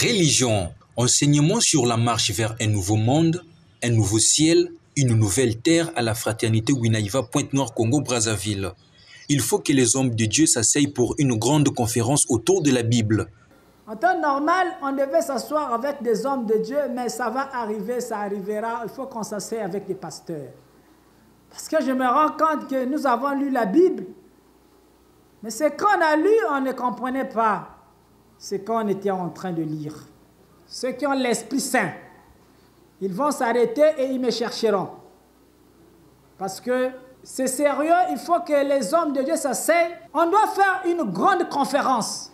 Religion, enseignement sur la marche vers un nouveau monde, un nouveau ciel, une nouvelle terre à la fraternité Winaïva Pointe-Noire Congo-Brazzaville. Il faut que les hommes de Dieu s'asseyent pour une grande conférence autour de la Bible. En temps normal, on devait s'asseoir avec des hommes de Dieu, mais ça va arriver, ça arrivera. Il faut qu'on s'asseye avec des pasteurs. Parce que je me rends compte que nous avons lu la Bible, mais ce qu'on a lu, on ne comprenait pas ce qu'on était en train de lire. Ceux qui ont l'Esprit Saint, ils vont s'arrêter et ils me chercheront. Parce que c'est sérieux, il faut que les hommes de Dieu s'asseyent. On doit faire une grande conférence.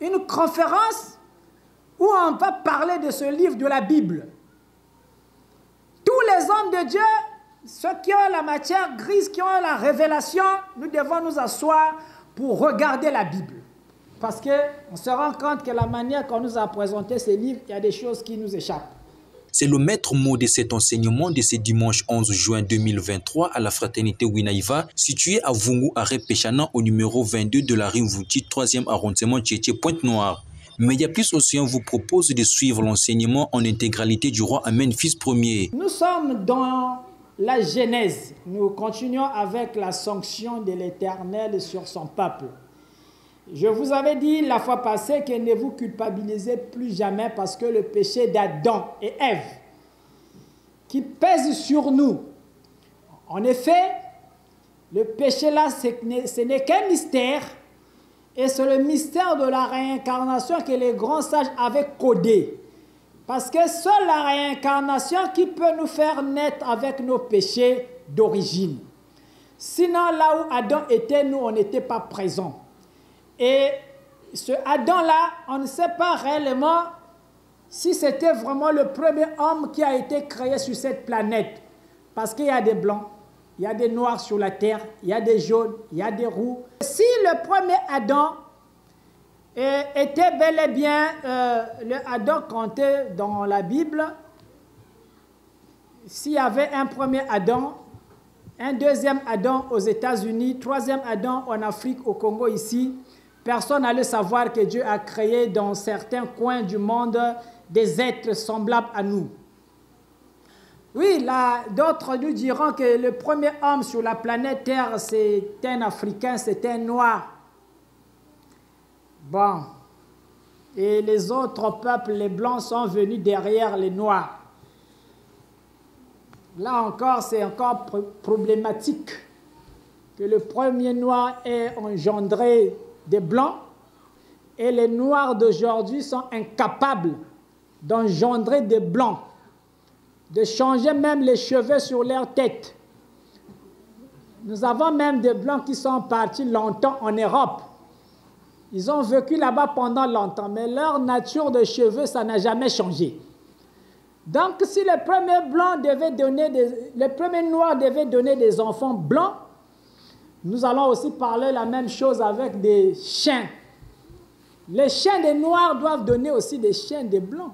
Une conférence où on va parler de ce livre de la Bible. Tous les hommes de Dieu, ceux qui ont la matière grise, qui ont la révélation, nous devons nous asseoir pour regarder la Bible. Parce qu'on se rend compte que la manière qu'on nous a présenté ces livres, il y a des choses qui nous échappent. C'est le maître mot de cet enseignement de ce dimanche 11 juin 2023 à la fraternité Winaïva, située à Vungu, arrêt Péchana, au numéro 22 de la rue Mvouti, 3e arrondissement Tchétché, Pointe-Noire. Média Plus Océan vous propose de suivre l'enseignement en intégralité du roi Amen, fils premier. Nous sommes dans la Genèse. Nous continuons avec la sanction de l'Éternel sur son peuple. Je vous avais dit la fois passée que ne vous culpabilisez plus jamais parce que le péché d'Adam et Ève qui pèse sur nous. En effet, le péché là, ce n'est qu'un mystère et c'est le mystère de la réincarnation que les grands sages avaient codé. Parce que seule la réincarnation qui peut nous faire naître avec nos péchés d'origine. Sinon, là où Adam était, nous, on n'était pas présents. Et ce Adam-là, on ne sait pas réellement si c'était vraiment le premier homme qui a été créé sur cette planète. Parce qu'il y a des blancs, il y a des noirs sur la terre, il y a des jaunes, il y a des roux. Si le premier Adam était bel et bien le Adam compté dans la Bible, s'il y avait un premier Adam, un deuxième Adam aux États-Unis, troisième Adam en Afrique, au Congo ici, personne n'allait savoir que Dieu a créé dans certains coins du monde des êtres semblables à nous. Oui, là, d'autres nous diront que le premier homme sur la planète Terre, c'est un Africain, c'est un Noir. Bon. Et les autres peuples, les Blancs, sont venus derrière les Noirs. Là encore, c'est encore problématique que le premier Noir ait engendré des Blancs et les Noirs d'aujourd'hui sont incapables d'engendrer des Blancs, de changer même les cheveux sur leur tête. Nous avons même des Blancs qui sont partis longtemps en Europe. Ils ont vécu là-bas pendant longtemps, mais leur nature de cheveux, ça n'a jamais changé. Donc, si le premier Blanc devait donner le premier Noir devait donner des enfants blancs, nous allons aussi parler la même chose avec des chiens. Les chiens des Noirs doivent donner aussi des chiens des Blancs.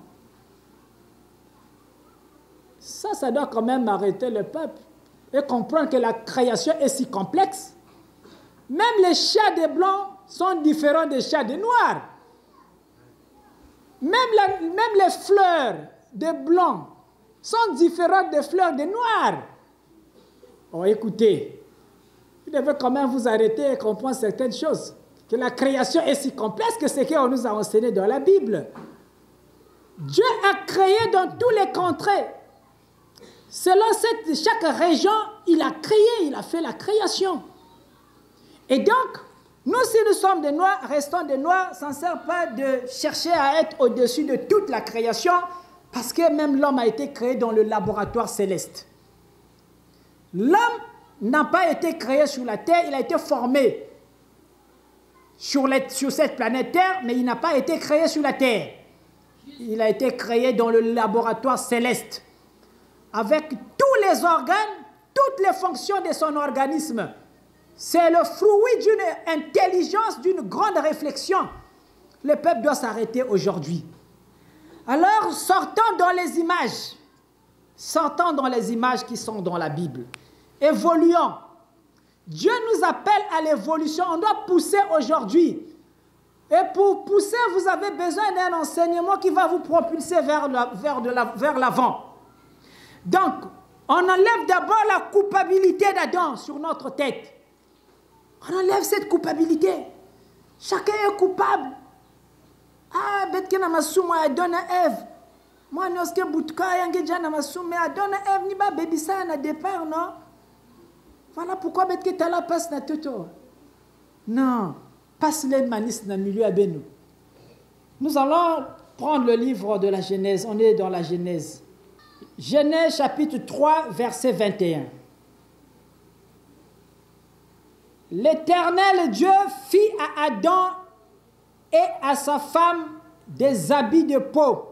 Ça doit quand même arrêter le peuple et comprendre que la création est si complexe. Même les chats des Blancs sont différents des chats des Noirs. Même les fleurs des Blancs sont différentes des fleurs des Noirs. Oh, écoutez, vous devez quand même vous arrêter et comprendre certaines choses. Que la création est si complexe que c'est ce qu'on nous a enseigné dans la Bible. Dieu a créé dans tous les contrées. Selon chaque région, il a créé, il a fait la création. Et donc, nous, si nous sommes des Noirs, restons des Noirs, ça ne sert pas de chercher à être au-dessus de toute la création, parce que même l'homme a été créé dans le laboratoire céleste. L'homme n'a pas été créé sur la terre, il a été formé sur cette planète Terre, mais il n'a pas été créé sur la terre. Il a été créé dans le laboratoire céleste, avec tous les organes, toutes les fonctions de son organisme. C'est le fruit d'une intelligence, d'une grande réflexion. Le peuple doit s'arrêter aujourd'hui. Alors, sortons dans les images. Sortons dans les images qui sont dans la Bible. Évoluons. Dieu nous appelle à l'évolution. On doit pousser aujourd'hui. Et pour pousser, vous avez besoin d'un enseignement qui va vous propulser vers l'avant. Donc, on enlève d'abord la culpabilité d'Adam sur notre tête. On enlève cette culpabilité. Chacun est coupable. Ah, betke na masuma Adam et Ève. Moi, noske butka yange jana masuma Adam et Ève ni ba bebisa na départ, non? Voilà pourquoi betke tala passe na toto. Non, passe les manis dans le milieu à Benou. Nous allons prendre le livre de la Genèse. On est dans la Genèse. Genèse chapitre 3, verset 21. L'Éternel Dieu fit à Adam et à sa femme des habits de peau,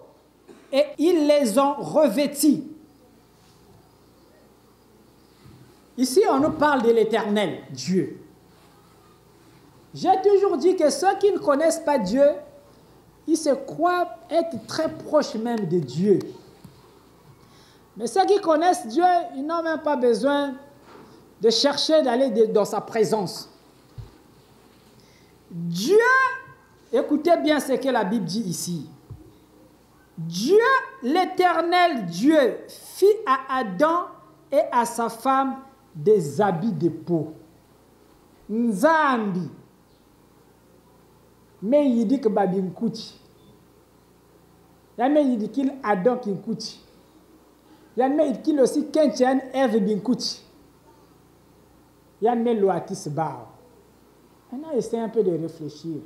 et ils les ont revêtis. Ici, on nous parle de l'Éternel Dieu. J'ai toujours dit que ceux qui ne connaissent pas Dieu, ils se croient être très proches même de Dieu. Mais ceux qui connaissent Dieu, ils n'ont même pas besoin de chercher d'aller dans sa présence. Dieu, écoutez bien ce que la Bible dit ici. Dieu, l'Éternel Dieu, fit à Adam et à sa femme des habits de peau. Nzambi. Mais il dit que Babi Nkouti. Il dit qu'il Adam qui Nkouti. Il dit aussi qu'il y a Ève Binkouti. Il y a un Loatis Bao. Maintenant, essayez un peu de réfléchir.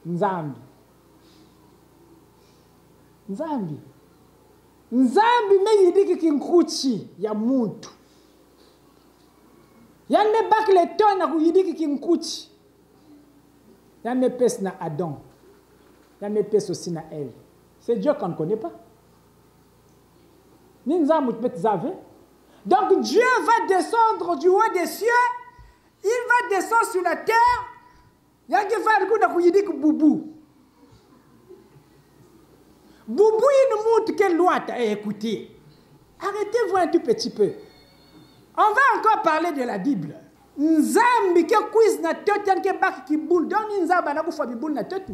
Nzambi. Nzambi. Nzambi, mais il dit qu'il Nkouti. Il y a Moutou. Il y a un bac le ton, il dit qu'il Nkouti. Il y a un épaisse na Adam. Il y a un épaisse aussi na Ève. C'est Dieu qu'on ne connaît pas. Donc Dieu va descendre du haut des cieux, il va descendre sur la terre, il y a qui va dire que Boubou. Boubou, il nous montre quelle loi tu as écouté. Arrêtez-vous un tout petit peu. On va encore parler de la Bible. Nzambi ke quiz na tete ke bak ki boule donc nzamba na ku fa bi boule na tete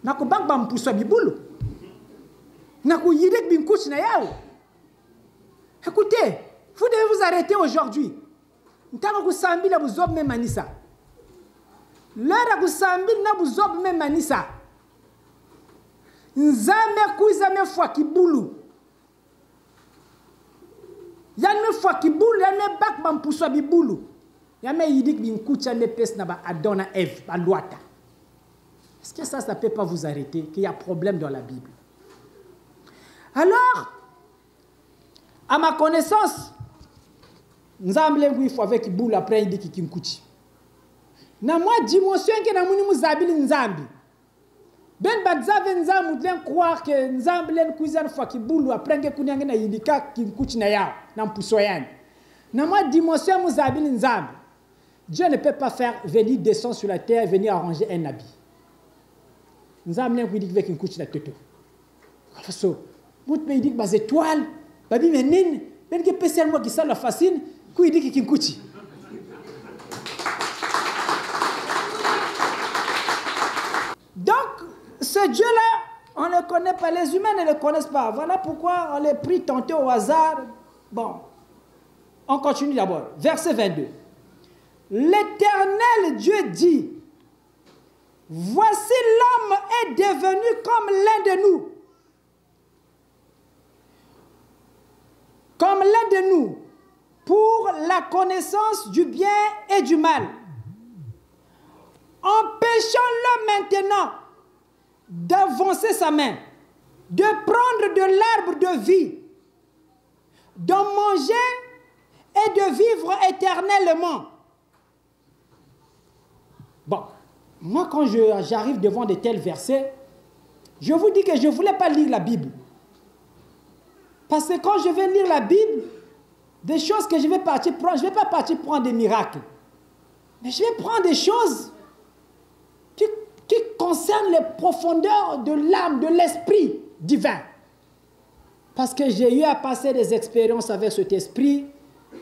na ku bak bam puso bi boule na ku yidek bin couche na yao. Écoutez, vous devez vous arrêter aujourd'hui. Ntaka ku sambi na buzob me manisa. Lera ku sambi na buzob me manisa. Nzambe kuiza me fwa ki boulu. Yan me fwa ki boule, yan me bak bam puso bi boulu. Est-ce que ça ne peut pas vous arrêter, qu'il y a problème dans la Bible? Alors, à ma connaissance, nous avons il faut avec boule après il dit qu'il m'kouti. Na moi dimension que na muni muzabil nzambi. Ben badzaven nzambu den croire que nzambi len kuizan fois ki boule après que kunyanga na yidika ki m'kouti na ya na mpuso yani. Na moi dimension muzabil nzambi. Dieu ne peut pas faire venir descendre sur la terre et venir arranger un habit. Nous avons dit que nous couche la tête. So, vous me dites que les étoiles, babi menine, ben que personne moi qui ça la fascine, qui dit qu'il couche. Donc, ce Dieu-là, on ne le connaît pas, les humains ne le connaissent pas. Voilà pourquoi on les prie tenter au hasard. Bon, on continue d'abord. Verset 22. L'Éternel Dieu dit, voici l'homme est devenu comme l'un de nous. Comme l'un de nous, pour la connaissance du bien et du mal. Empêchons-le maintenant d'avancer sa main, de prendre de l'arbre de vie, d'en manger et de vivre éternellement. Bon, moi quand j'arrive devant de tels versets, je vous dis que je ne voulais pas lire la Bible. Parce que quand je vais lire la Bible, des choses que je vais partir prendre, je ne vais pas partir prendre des miracles. Mais je vais prendre des choses qui concernent les profondeurs de l'âme, de l'esprit divin. Parce que j'ai eu à passer des expériences avec cet esprit,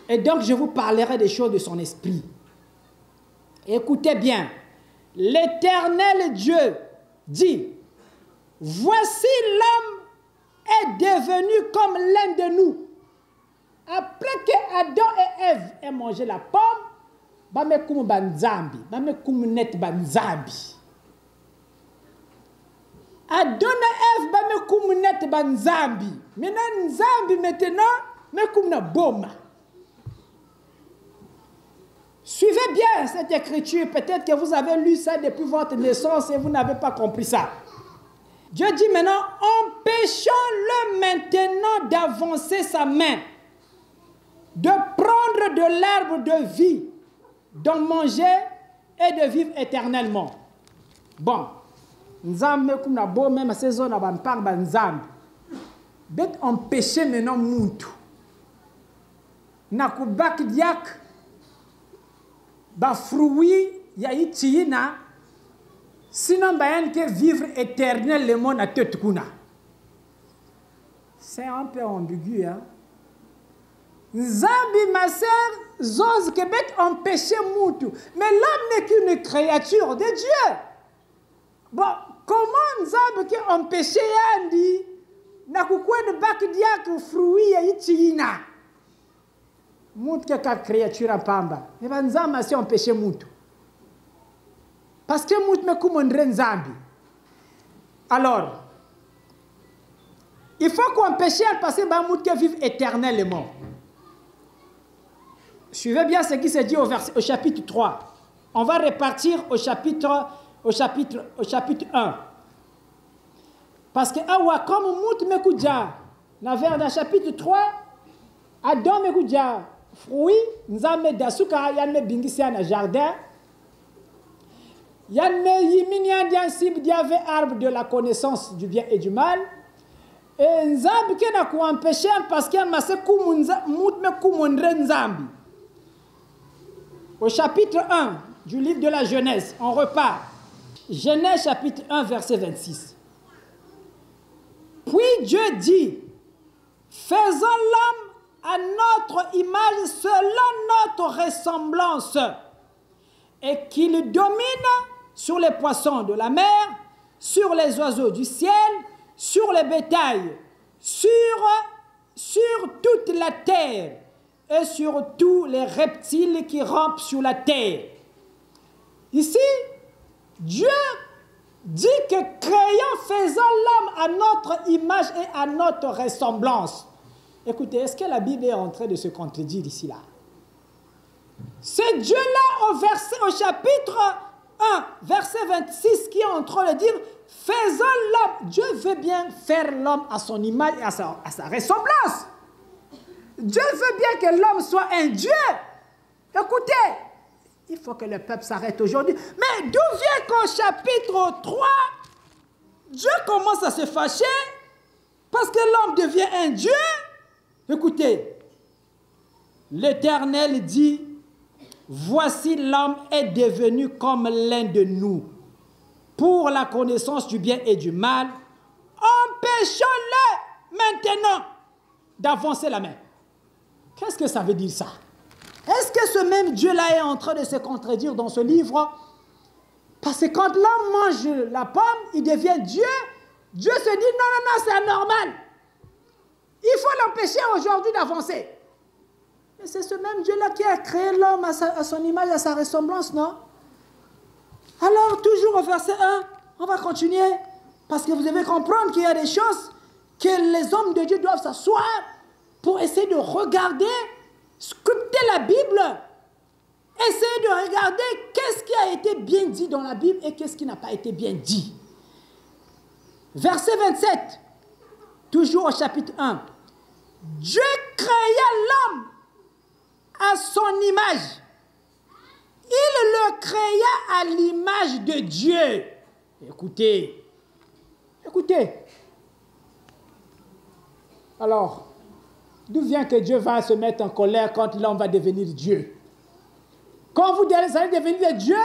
et donc je vous parlerai des choses de son esprit. Écoutez bien, l'Éternel Dieu dit, voici l'homme est devenu comme l'un de nous. Après que Adam et Ève aient mangé la pomme, bamekum banzambi, bamekum net banzambi. Adam et Ève bamekum net banzambi. Maintenant nzambi maintenant mekum na boma. Suivez bien cette écriture. Peut-être que vous avez lu ça depuis votre naissance et vous n'avez pas compris ça. Dieu dit maintenant, empêchons-le maintenant d'avancer sa main, de prendre de l'arbre de vie, d'en manger et de vivre éternellement. Bon, Nzambe comme na beau même à ces zones à parle Nzambe. Bet empêcher maintenant muntu. Na kubaki diak ba fruit ya itiina sinon bayan que vivre éternellement na tête kuna. C'est un peu ambigu hein. Nzambi ma sœur zose que bet empêcher muntu, mais l'homme n'est qu'une créature de Dieu. Bon, comment Nzambi qui empêcher yandi na kukwenda baki diak fruit ya itiina. Moutou qui est créature en pamba. Et bien, Nzambi a empêché Moutou. Parce que Moutou me commandera Nzambi. Alors, il faut qu'on empêche parce que Moutou qui vive éternellement. Suivez bien ce qui se dit au chapitre 3. On va repartir au chapitre 1. Parce que comme Moutou me koudja, dans le chapitre 3, Adam me koudja. Fruit, nzame dasuka yanme bingisi na jardin. Yanme yiminian dian sib diave arbre de la connaissance du bien et du mal. Et nzambi qui n'a qu'à empêcher parce qu'il m'a se kumunza moutme kumondre nzambi. Au chapitre 1 du livre de la Genèse, on repart. Genèse chapitre 1 verset 26. Puis Dieu dit, faisons l'homme à notre image selon notre ressemblance et qu'il domine sur les poissons de la mer, sur les oiseaux du ciel, sur les bétails, sur toute la terre et sur tous les reptiles qui rampent sur la terre. Ici, Dieu dit que faisons l'homme à notre image et à notre ressemblance. Écoutez, est-ce que la Bible est en train de se contredire ici là? C'est Dieu-là au chapitre 1, verset 26 qui est en train de dire, faisons l'homme. Dieu veut bien faire l'homme à son image et à sa ressemblance. Dieu veut bien que l'homme soit un Dieu. Écoutez, il faut que le peuple s'arrête aujourd'hui. Mais d'où vient qu'au chapitre 3, Dieu commence à se fâcher parce que l'homme devient un Dieu? Écoutez, l'Éternel dit, voici l'homme est devenu comme l'un de nous, pour la connaissance du bien et du mal. Empêchons-le maintenant d'avancer la main. Qu'est-ce que ça veut dire ça? Est-ce que ce même Dieu-là est en train de se contredire dans ce livre? Parce que quand l'homme mange la pomme, il devient Dieu. Dieu se dit, non, c'est anormal. Il faut l'empêcher aujourd'hui d'avancer. Et c'est ce même Dieu-là qui a créé l'homme à son image, à sa ressemblance, non? Alors, toujours au verset 1, on va continuer. Parce que vous devez comprendre qu'il y a des choses que les hommes de Dieu doivent s'asseoir pour essayer de regarder, sculpter la Bible, essayer de regarder qu'est-ce qui a été bien dit dans la Bible et qu'est-ce qui n'a pas été bien dit. Verset 27, toujours au chapitre 1. Dieu créa l'homme à son image. Il le créa à l'image de Dieu. Écoutez, écoutez. Alors, d'où vient que Dieu va se mettre en colère quand l'homme va devenir Dieu? Quand vous allez devenir Dieu,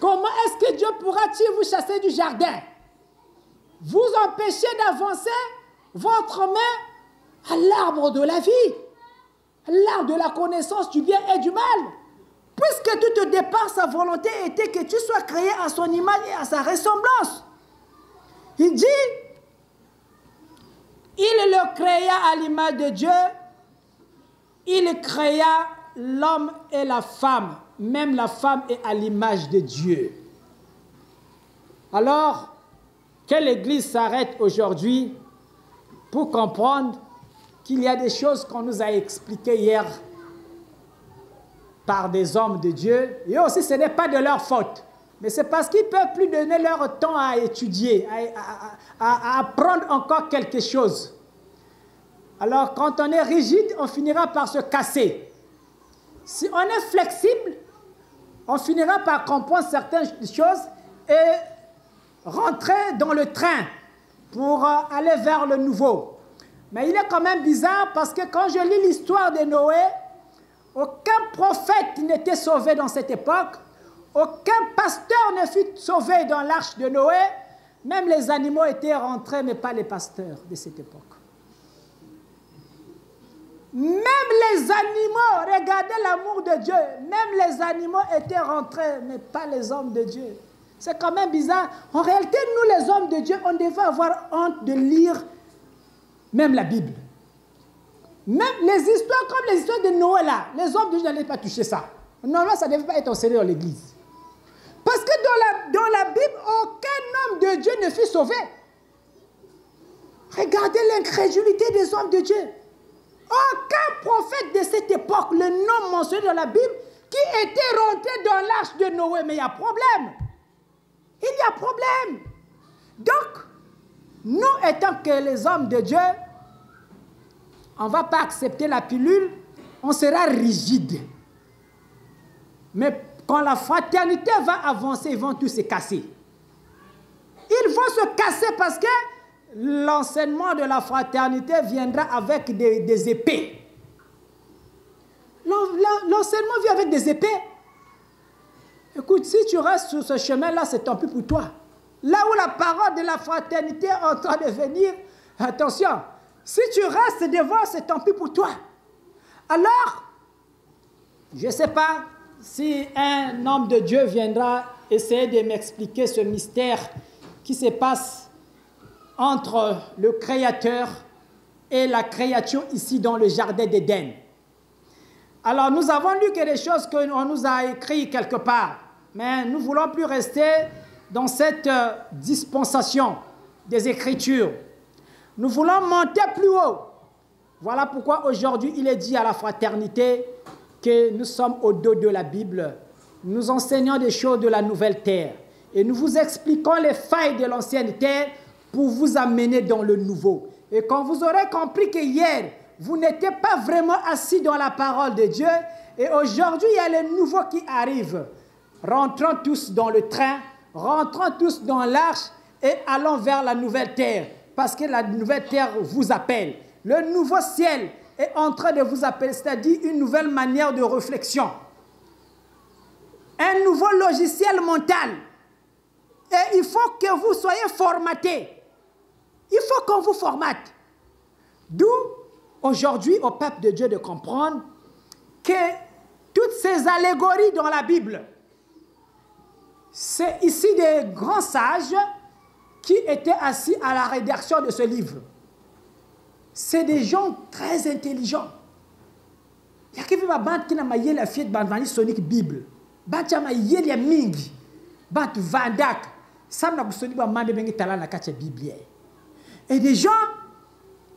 comment est-ce que Dieu pourra-t-il vous chasser du jardin? Vous empêcher d'avancer votre main à l'arbre de la vie, à l'arbre de la connaissance du bien et du mal. Puisque tout au départ, sa volonté était que tu sois créé à son image et à sa ressemblance. Il dit, il le créa à l'image de Dieu, il créa l'homme et la femme, même la femme est à l'image de Dieu. Alors, que l'Église s'arrête aujourd'hui pour comprendre qu'il y a des choses qu'on nous a expliquées hier par des hommes de Dieu, et aussi ce n'est pas de leur faute, mais c'est parce qu'ils ne peuvent plus donner leur temps à étudier, à apprendre encore quelque chose. Alors quand on est rigide, on finira par se casser. Si on est flexible, on finira par comprendre certaines choses et rentrer dans le train pour aller vers le nouveau. Mais il est quand même bizarre parce que quand je lis l'histoire de Noé, aucun prophète n'était sauvé dans cette époque, aucun pasteur ne fut sauvé dans l'arche de Noé, même les animaux étaient rentrés, mais pas les pasteurs de cette époque. Même les animaux, regardez l'amour de Dieu, même les animaux étaient rentrés, mais pas les hommes de Dieu. C'est quand même bizarre. En réalité, nous les hommes de Dieu, on devait avoir honte de lire même la Bible. Même les histoires comme les histoires de Noé là, les hommes de Dieu n'allaient pas toucher ça. Normalement, ça ne devait pas être enseigné dans l'église. Parce que dans la Bible, aucun homme de Dieu ne fut sauvé. Regardez l'incrédulité des hommes de Dieu. Aucun prophète de cette époque, le nom mentionné dans la Bible, qui était rentré dans l'arche de Noé. Mais il y a problème. Il y a problème. Donc, nous étant que les hommes de Dieu, on ne va pas accepter la pilule, on sera rigide. Mais quand la fraternité va avancer, ils vont tous se casser. Ils vont se casser parce que l'enseignement de la fraternité viendra avec des épées. L'enseignement vient avec des épées. Écoute, si tu restes sur ce chemin-là, c'est tant pis pour toi. Là où la parole de la fraternité est en train de venir, attention, si tu restes devant, c'est tant pis pour toi. Alors, je ne sais pas si un homme de Dieu viendra essayer de m'expliquer ce mystère qui se passe entre le Créateur et la créature ici dans le jardin d'Éden. Alors, nous avons lu que des choses qu'on nous a écrites quelque part, mais nous ne voulons plus rester dans cette dispensation des Écritures. Nous voulons monter plus haut. Voilà pourquoi aujourd'hui, il est dit à la fraternité que nous sommes au dos de la Bible. Nous enseignons des choses de la nouvelle terre. Et nous vous expliquons les failles de l'ancienne terre pour vous amener dans le nouveau. Et quand vous aurez compris que hier, vous n'étiez pas vraiment assis dans la parole de Dieu, et aujourd'hui, il y a le nouveau qui arrive. Rentrons tous dans le train, rentrons tous dans l'arche et allons vers la nouvelle terre. Parce que la nouvelle terre vous appelle. Le nouveau ciel est en train de vous appeler, c'est-à-dire une nouvelle manière de réflexion. Un nouveau logiciel mental. Et il faut que vous soyez formatés. Il faut qu'on vous formate. D'où, aujourd'hui, au peuple de Dieu de comprendre que toutes ces allégories dans la Bible, c'est ici des grands sages qui étaient assis à la rédaction de ce livre. C'est des gens très intelligents. Il y a quelqu'un qui n'a pas la fiette de Sonic Bible. Il y a mingi. Vandak. Et des gens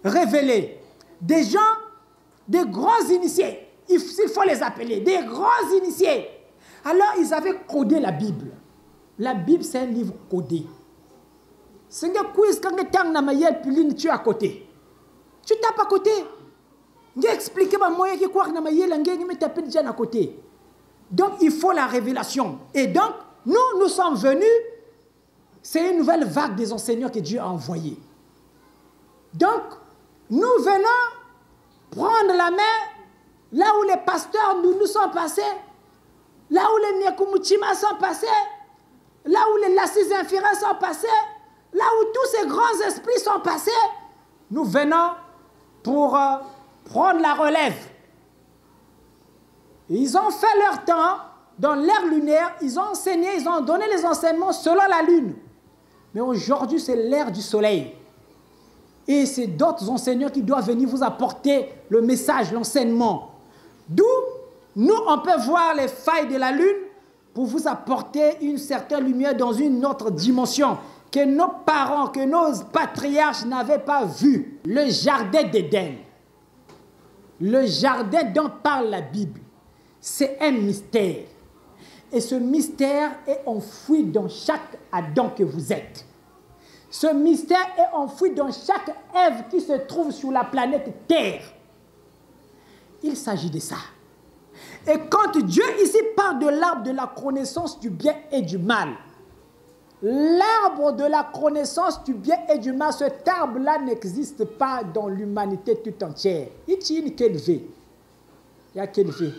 révélés. Des gens, des grands initiés. Il faut les appeler. Des grands initiés. Alors, ils avaient codé la Bible. La Bible, c'est un livre codé. C'est un quiz quand tu es à côté. Tu tapes à côté. Je explique moi qui crois que à côté. Donc il faut la révélation. Et donc nous sommes venus. C'est une nouvelle vague des enseignants que Dieu a envoyés. Donc nous venons prendre la main là où les pasteurs nous sont passés, là où les Nyakumuchima sont passés, là où les Lassis infirmiers sont passés, là où tous ces grands esprits sont passés. Nous venons pour prendre la relève. Ils ont fait leur temps, dans l'ère lunaire, ils ont enseigné, ils ont donné les enseignements selon la lune. Mais aujourd'hui, c'est l'ère du soleil. Et c'est d'autres enseignants qui doivent venir vous apporter le message, l'enseignement. D'où, nous, on peut voir les failles de la lune pour vous apporter une certaine lumière dans une autre dimension que nos parents, que nos patriarches n'avaient pas vu. Le jardin d'Éden. Le jardin dont parle la Bible, c'est un mystère. Et ce mystère est enfoui dans chaque Adam que vous êtes. Ce mystère est enfoui dans chaque Ève qui se trouve sur la planète Terre. Il s'agit de ça. Et quand Dieu ici parle de l'arbre de la connaissance du bien et du mal, l'arbre de la connaissance du bien et du mal, cet arbre-là n'existe pas dans l'humanité tout entière. Il y a qu'élevé.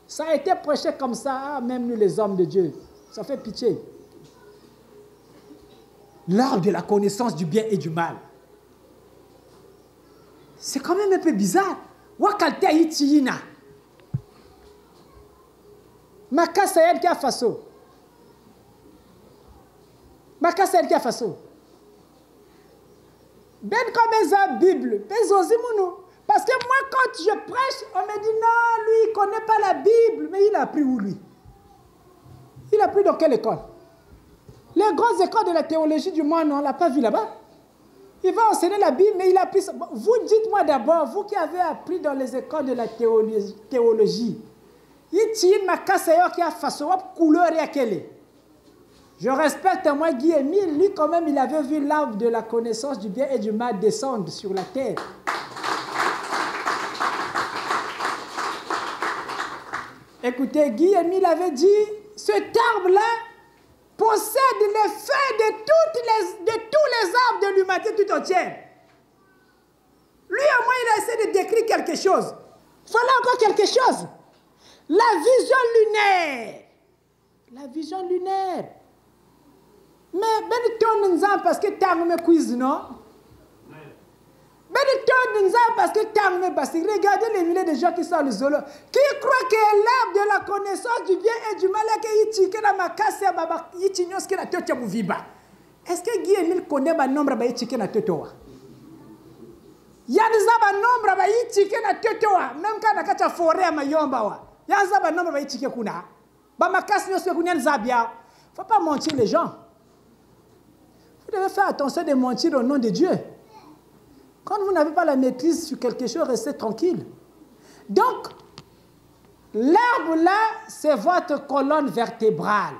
Ça a été prêché comme ça, même nous les hommes de Dieu. Ça fait pitié. L'arbre de la connaissance du bien et du mal. C'est quand même un peu bizarre. Wakalte Haïtiyina. Makasayel Kia Faso. Makasayel Kia Faso. Ben comme la Bible. Parce que moi, quand je prêche, on me dit non, lui, il ne connaît pas la Bible. Mais il a appris où, lui? Il a appris dans quelle école? Les grandes écoles de la théologie du monde, on ne l'a pas vu là-bas. Il va enseigner la Bible, mais il a appris ça. Vous dites-moi d'abord, vous qui avez appris dans les écoles de la théologie, je respecte moi Guy Émile, lui quand même, il avait vu l'arbre de la connaissance du bien et du mal descendre sur la terre. Écoutez, Guy Émile avait dit, cet arbre-là possède les feuilles de tous les arbres de l'humanité tout entière. Lui, au moins, il a essayé de décrire quelque chose. Voilà encore quelque chose. La vision lunaire. La vision lunaire. Mais, ben, tu as parce que tu as un quiz, non? Parce que regardez les milliers de gens qui sont les zolos, qui croient que l'arbre de la connaissance du bien et du mal est est-ce que Guy Émile connaît le nombre de gens na totoa? Il y a des nombre de gens na totoa, même quand on a forêt à Mayomba. Il y a des nombre de gens qui kuna. Faut pas mentir les gens. Vous devez faire attention de mentir au nom de Dieu. Quand vous n'avez pas la maîtrise sur quelque chose, restez tranquille. Donc, l'arbre là, c'est votre colonne vertébrale.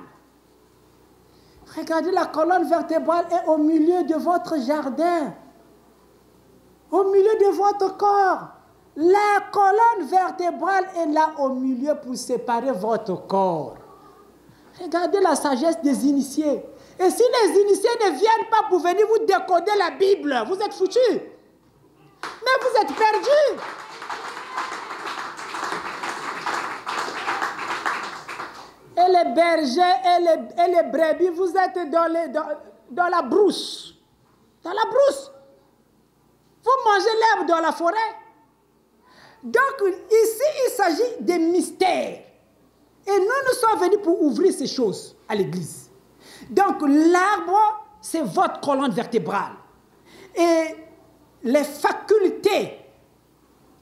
Regardez, la colonne vertébrale est au milieu de votre jardin. Au milieu de votre corps. La colonne vertébrale est là au milieu pour séparer votre corps. Regardez la sagesse des initiés. Et si les initiés ne viennent pas pour venir vous décoder la Bible, vous êtes foutus. Mais vous êtes perdus. Et les bergers et les brebis, vous êtes dans la brousse. Dans la brousse. Vous mangez l'herbe dans la forêt. Donc ici, il s'agit des mystères. Et nous sommes venus pour ouvrir ces choses à l'église. Donc l'arbre, c'est votre colonne vertébrale. Et les facultés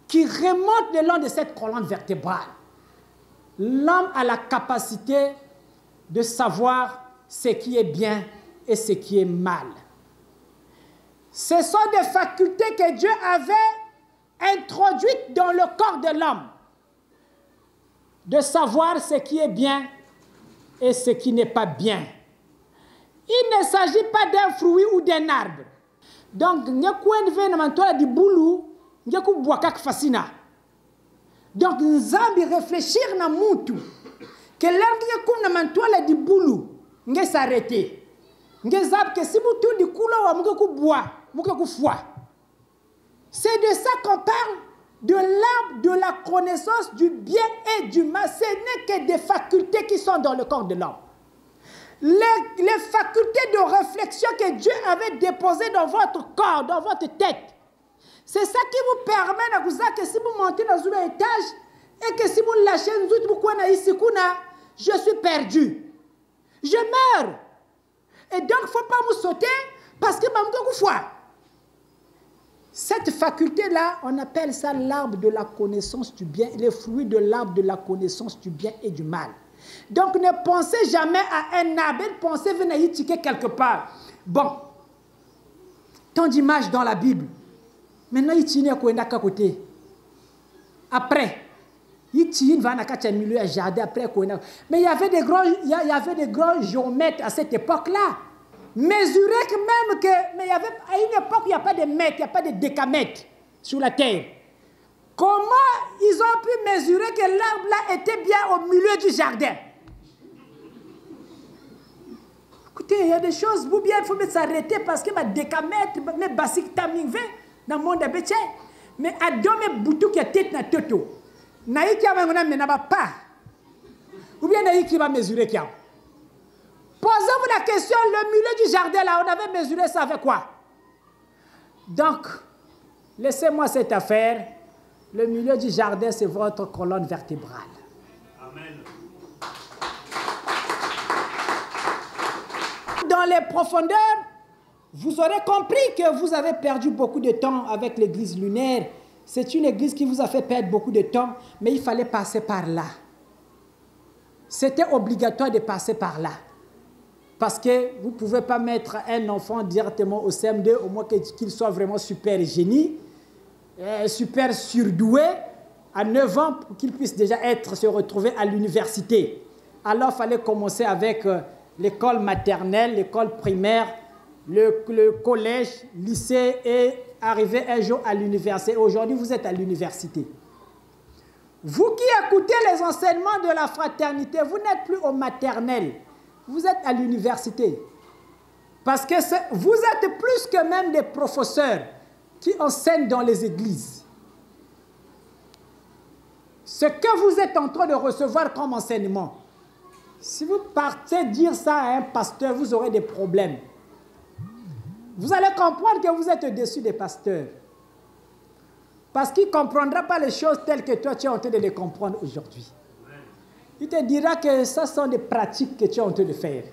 qui remontent le long de cette colonne vertébrale, l'homme a la capacité de savoir ce qui est bien et ce qui est mal. Ce sont des facultés que Dieu avait introduites dans le corps de l'homme, de savoir ce qui est bien et ce qui n'est pas bien. Il ne s'agit pas d'un fruit ou d'un arbre. Donc, nous donc, nous allons réfléchir à mutu. Que l'arbre qui est boulou, nous s'arrêter. Nous allons que si vous di couleur, c'est de ça qu'on parle, de l'arbre de la connaissance du bien et du mal. Ce n'est que des facultés qui sont dans le corps de l'homme. Les facultés de réflexion que Dieu avait déposées dans votre corps, dans votre tête. C'est ça qui vous permet de vous dire que si vous montez dans un étage, Et que si vous lâchez je suis perdu. Je meurs. Et donc, il ne faut pas me sauter parce que cette faculté-là, on appelle ça l'arbre de la connaissance du bien, les fruits de l'arbre de la connaissance du bien et du mal. Donc, ne pensez jamais à un arbre, pensez venir y tiquer quelque part. Bon, tant d'images dans la Bible. Maintenant, il tient à côté. Après, il tient à milieu à jardin après. Mais il y avait des grands géomètres à cette époque-là. Mesurer que même que... Mais il y avait, à une époque, il n'y a pas de mètres, il n'y a pas de décamètres sur la terre. Comment ils ont pu mesurer que l'arbre-là était bien au milieu du jardin? Écoutez, il y a des choses, vous bien, il faut s'arrêter parce que ma décamètre, mes basiques taming dans le monde de Béché. Mais à deux, mes boutous qui tête na toto. Naïki n'a pas. Ou bien Naïki va mesurer qui a. Posez-vous la question, le milieu du jardin là, on avait mesuré ça avec quoi? Donc, laissez-moi cette affaire. Le milieu du jardin, c'est votre colonne vertébrale. Amen. Dans les profondeurs, vous aurez compris que vous avez perdu beaucoup de temps avec l'église lunaire. C'est une église qui vous a fait perdre beaucoup de temps, mais il fallait passer par là. C'était obligatoire de passer par là. Parce que vous ne pouvez pas mettre un enfant directement au CM2, au moins qu'il soit vraiment super génie, super surdoué, à 9 ans, pour qu'il puisse déjà se retrouver à l'université. Alors, il fallait commencer avec l'école maternelle, l'école primaire, le collège, lycée et arriver un jour à l'université. Aujourd'hui, vous êtes à l'université. Vous qui écoutez les enseignements de la fraternité, vous n'êtes plus au maternel. Vous êtes à l'université. Parce que vous êtes plus que même des professeurs qui enseignent dans les églises. Ce que vous êtes en train de recevoir comme enseignement, si vous partez dire ça à un pasteur, vous aurez des problèmes. Vous allez comprendre que vous êtes au-dessus des pasteurs. Parce qu'il ne comprendra pas les choses telles que toi, tu es en train de les comprendre aujourd'hui. Il te dira que ça sont des pratiques que tu es en train de faire.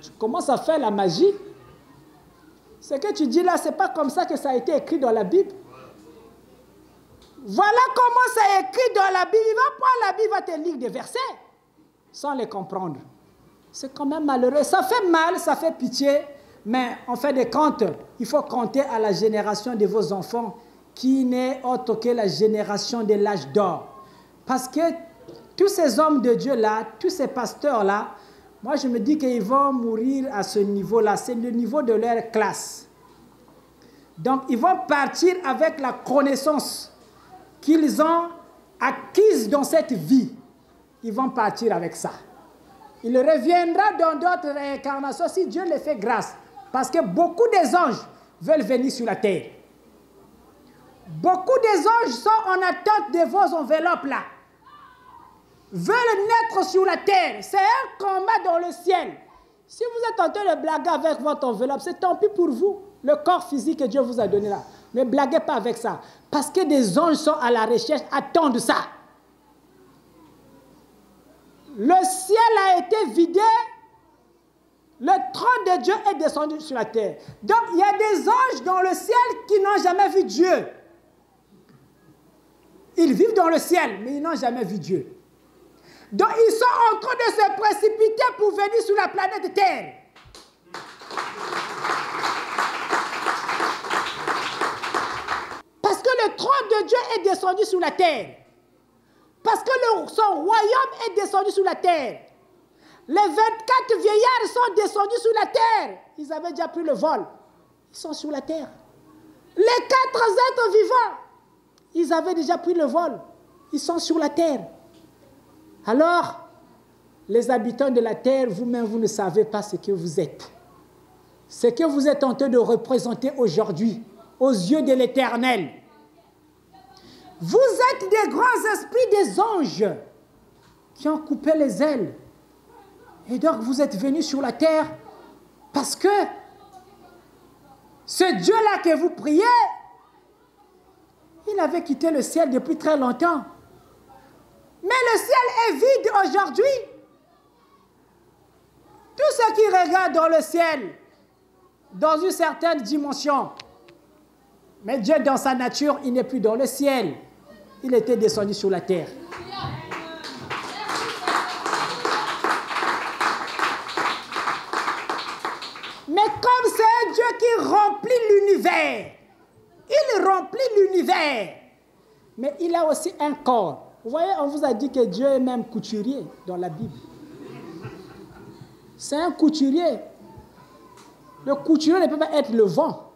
Tu commences à faire la magie. Ce que tu dis là, ce n'est pas comme ça que ça a été écrit dans la Bible. Voilà comment c'est écrit dans la Bible. Il va prendre la Bible, il va te lire des versets sans les comprendre. C'est quand même malheureux. Ça fait mal, ça fait pitié. Mais en fin de compte, il faut compter à la génération de vos enfants qui n'est autre que la génération de l'âge d'or. Parce que tous ces hommes de Dieu-là, tous ces pasteurs-là, moi je me dis qu'ils vont mourir à ce niveau-là. C'est le niveau de leur classe. Donc ils vont partir avec la connaissance qu'ils ont acquise dans cette vie. Ils vont partir avec ça. Il reviendra dans d'autres réincarnations si Dieu les fait grâce. Parce que beaucoup des anges veulent venir sur la terre. Beaucoup des anges sont en attente de vos enveloppes-là. Veulent naître sur la terre. C'est un combat dans le ciel. Si vous êtes en train de blaguer avec votre enveloppe, c'est tant pis pour vous. Le corps physique que Dieu vous a donné là. Ne blaguez pas avec ça. Parce que des anges sont à la recherche, attendent ça. Le ciel a été vidé. Le trône de Dieu est descendu sur la terre. Donc, il y a des anges dans le ciel qui n'ont jamais vu Dieu. Ils vivent dans le ciel, mais ils n'ont jamais vu Dieu. Donc, ils sont en train de se précipiter pour venir sur la planète Terre. Parce que le trône de Dieu est descendu sur la terre. Parce que son royaume est descendu sur la terre. Les 24 vieillards sont descendus sur la terre. Ils avaient déjà pris le vol. Ils sont sur la terre. Les 4 êtres vivants, ils avaient déjà pris le vol. Ils sont sur la terre. Alors, les habitants de la terre, vous-même, vous ne savez pas ce que vous êtes. Ce que vous êtes en train de représenter aujourd'hui, aux yeux de l'Éternel. Vous êtes des grands esprits des anges qui ont coupé les ailes. Et donc, vous êtes venus sur la terre parce que ce Dieu-là que vous priez, il avait quitté le ciel depuis très longtemps. Mais le ciel est vide aujourd'hui. Tous ceux qui regardent dans le ciel, dans une certaine dimension, mais Dieu dans sa nature, il n'est plus dans le ciel. Il était descendu sur la terre. Mais comme c'est un Dieu qui remplit l'univers, il remplit l'univers, mais il a aussi un corps. Vous voyez, on vous a dit que Dieu est même couturier dans la Bible. C'est un couturier. Le couturier ne peut pas être le vent.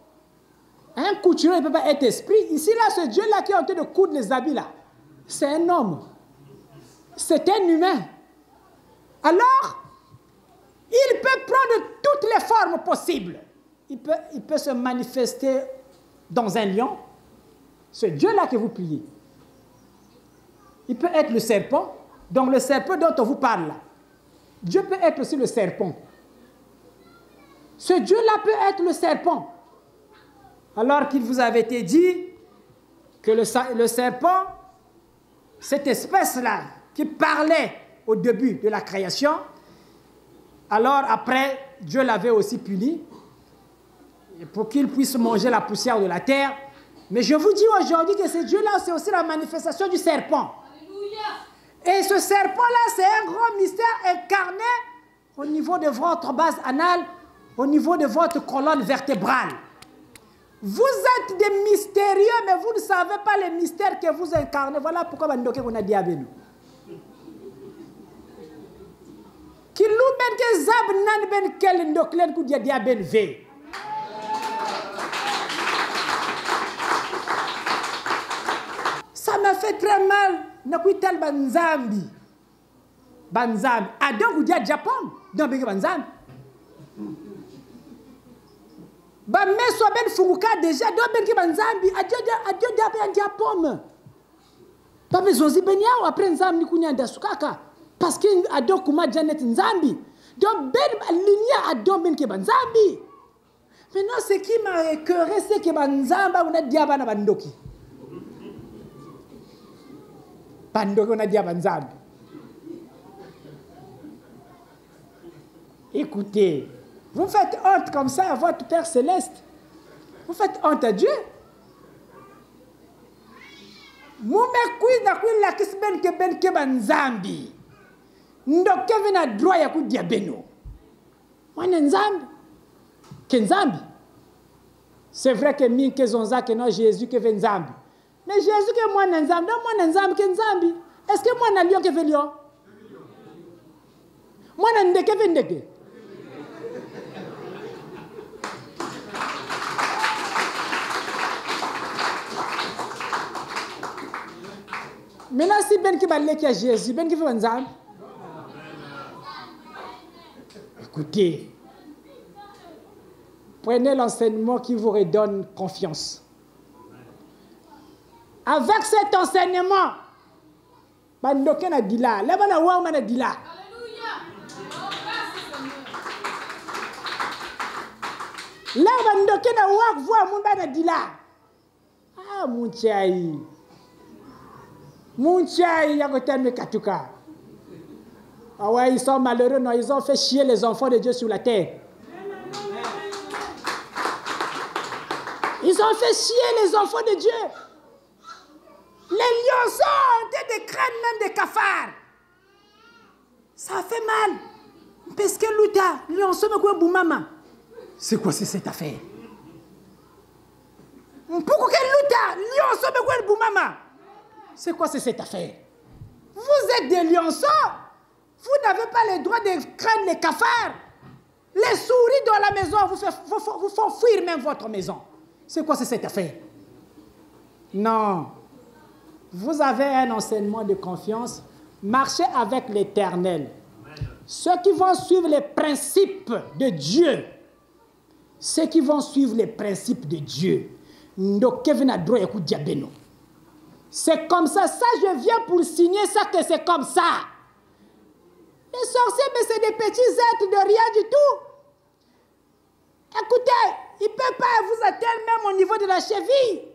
Un couturier ne peut pas être esprit. Ici, là, ce Dieu-là qui est en train de coudre les habits, là, c'est un homme. C'est un humain. Alors, il peut prendre toutes les formes possibles. Il peut se manifester dans un lion. C'est Dieu-là que vous priez. Il peut être le serpent. Donc, le serpent dont on vous parle, là. Dieu peut être aussi le serpent. Ce Dieu-là peut être le serpent. Alors qu'il vous avait été dit que le serpent, cette espèce-là qui parlait au début de la création, alors après, Dieu l'avait aussi puni pour qu'il puisse manger la poussière de la terre. Mais je vous dis aujourd'hui que ce Dieu-là, c'est aussi la manifestation du serpent. Et ce serpent-là, c'est un grand mystère incarné au niveau de votre base anale, au niveau de votre colonne vertébrale. Vous êtes des mystérieux, mais vous ne savez pas les mystères que vous incarnez. Voilà pourquoi on a dit à nous. Ça m'a fait très mal. Nakuital banzambi. Banzambi. Adam ou dia Japon. Dans le banzambi. Ba meso ben furuka déjà do ben ki banzambi. Adio dia ben Japon. Pas besoin de benya après nzambi kunya ndasukaka. Parce que Adam kuma Janet nzambi. Donc ben linia Adam ben ki banzambi. Maintenant ce qui m'a écœuré c'est que banzamba on a diaba na bandoki. Bandoki on a diaba nzambi. Écoutez, vous faites honte comme ça à votre Père Céleste. Vous faites honte à Dieu. Mume kui na kui la kisben ke ben ke banzambi. Ndoke vina droit ya ku diabeno. Mwana nzambi. Ke nzambi. C'est vrai que mi ke zonza ke non Jésus ke ven nzambi. Mais Jésus ke mwana nzambi, donc mwana nzambi ke nzambi. Est-ce que mwana lion ke ven lion? Mwana ndeke ven ndeke. Maintenant, si Ben qui va aller à Jésus, Ben qui fait un. Écoutez, prenez l'enseignement qui vous redonne confiance. Avec cet enseignement, Bandoken a dit là, là, Bana a dit là. Là, Bandoken a wak voix, mon Bana dit là. Ah, mon tchaï. Mounchaï, Yagoten Katuka. Ah ouais, ils sont malheureux, non, ils ont fait chier les enfants de Dieu sur la terre. Ils ont fait chier les enfants de Dieu. Les lionceaux ont été des crânes, même des cafards. Ça fait mal. Parce que l'outa, lionceau me quoi boumama. C'est quoi cette affaire? Pourquoi que l'outa, lionceau me quoi boumama? C'est quoi cette affaire? Vous êtes des lionceaux. Vous n'avez pas le droit de craindre les cafards. Les souris dans la maison vous font fuir même votre maison. C'est quoi cette affaire? Non. Vous avez un enseignement de confiance. Marchez avec l'Éternel. Ceux qui vont suivre les principes de Dieu. Ceux qui vont suivre les principes de Dieu. C'est comme ça, je viens pour signer ça que c'est comme ça. Les sorciers, mais c'est des petits êtres de rien du tout. Écoutez, ils ne peuvent pas vous atteindre même au niveau de la cheville.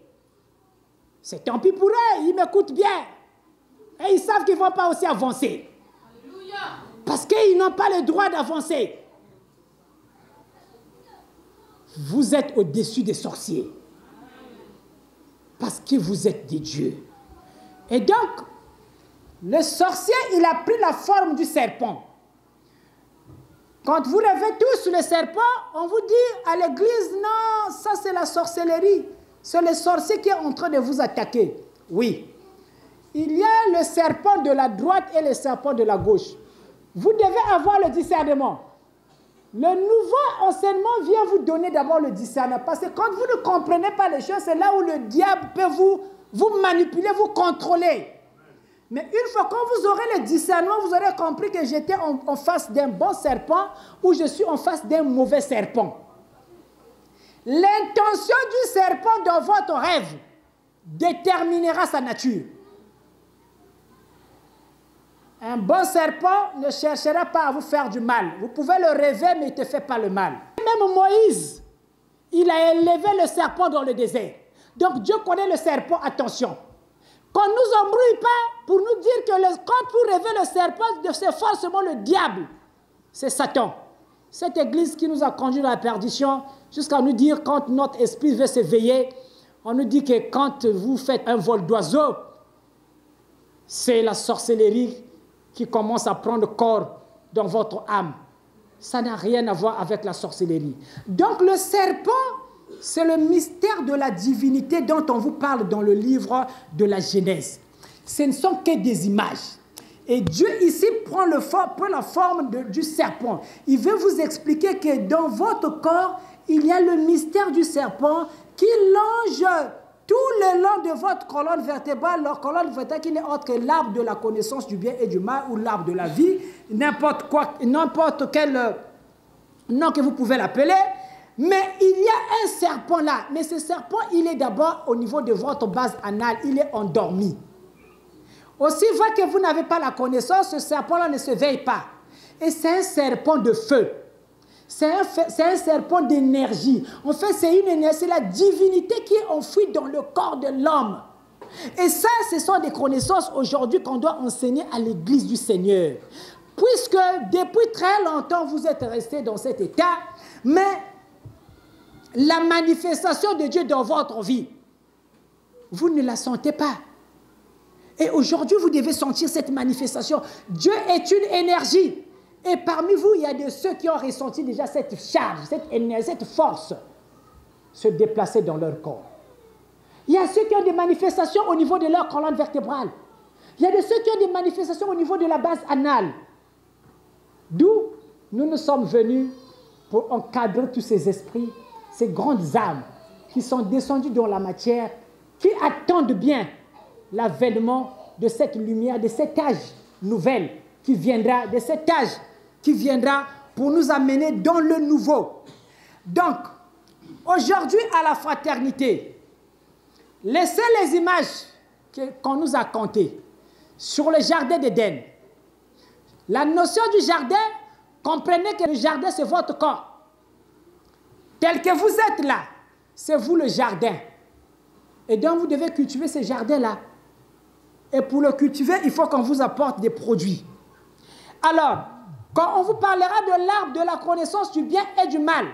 C'est tant pis pour eux, ils m'écoutent bien. Et ils savent qu'ils ne vont pas aussi avancer. Parce qu'ils n'ont pas le droit d'avancer. Vous êtes au-dessus des sorciers. Parce que vous êtes des dieux. Et donc, le sorcier, il a pris la forme du serpent. Quand vous rêvez tous le serpent, on vous dit à l'église, non, ça c'est la sorcellerie. C'est le sorcier qui est en train de vous attaquer. Oui. Il y a le serpent de la droite et le serpent de la gauche. Vous devez avoir le discernement. Le nouveau enseignement vient vous donner d'abord le discernement. Parce que quand vous ne comprenez pas les choses, c'est là où le diable peut vous manipuler, vous contrôler. Mais une fois que vous aurez le discernement, vous aurez compris que j'étais en face d'un bon serpent ou je suis en face d'un mauvais serpent. L'intention du serpent dans votre rêve déterminera sa nature. Un bon serpent ne cherchera pas à vous faire du mal. Vous pouvez le rêver, mais il ne te fait pas le mal. Même Moïse, il a élevé le serpent dans le désert. Donc Dieu connaît le serpent, attention. Qu'on ne nous embrouille pas pour nous dire que quand vous rêvez le serpent, c'est forcément le diable. C'est Satan. Cette église qui nous a conduits à la perdition, jusqu'à nous dire quand notre esprit veut s'éveiller, on nous dit que quand vous faites un vol d'oiseau, c'est la sorcellerie qui commence à prendre corps dans votre âme. Ça n'a rien à voir avec la sorcellerie. Donc le serpent, c'est le mystère de la divinité dont on vous parle dans le livre de la Genèse. Ce ne sont que des images. Et Dieu ici prend la forme du serpent. Il veut vous expliquer que dans votre corps, il y a le mystère du serpent qui longe tout le long de votre colonne vertébrale, la colonne vertébrale qui n'est autre que l'arbre de la connaissance du bien et du mal ou l'arbre de la vie, n'importe quel nom que vous pouvez l'appeler. Mais il y a un serpent là. Mais ce serpent, il est d'abord au niveau de votre base anale. Il est endormi. Aussi vrai que vous n'avez pas la connaissance, ce serpent-là ne se veille pas. Et c'est un serpent de feu. C'est un serpent d'énergie. En fait, c'est une énergie, c'est la divinité qui est enfouie dans le corps de l'homme. Et ça, ce sont des connaissances aujourd'hui qu'on doit enseigner à l'église du Seigneur. Puisque depuis très longtemps, vous êtes restés dans cet état, mais la manifestation de Dieu dans votre vie, vous ne la sentez pas. Et aujourd'hui, vous devez sentir cette manifestation. Dieu est une énergie. Et parmi vous, il y a de ceux qui ont ressenti déjà cette charge, cette énergie, cette force se déplacer dans leur corps. Il y a ceux qui ont des manifestations au niveau de leur colonne vertébrale. Il y a de ceux qui ont des manifestations au niveau de la base anale. D'où nous sommes venus pour encadrer tous ces esprits, ces grandes âmes qui sont descendues dans la matière, qui attendent bien l'avènement de cette lumière, de cet âge nouvel qui viendra, de cet âge qui viendra pour nous amener dans le nouveau. Donc, aujourd'hui à la fraternité, laissez les images qu'on nous a contées sur le jardin d'Éden. La notion du jardin, comprenez que le jardin c'est votre corps. Tel que vous êtes là, c'est vous le jardin. Et donc vous devez cultiver ce jardin-là. Et pour le cultiver, il faut qu'on vous apporte des produits. Alors, quand on vous parlera de l'arbre de la connaissance du bien et du mal,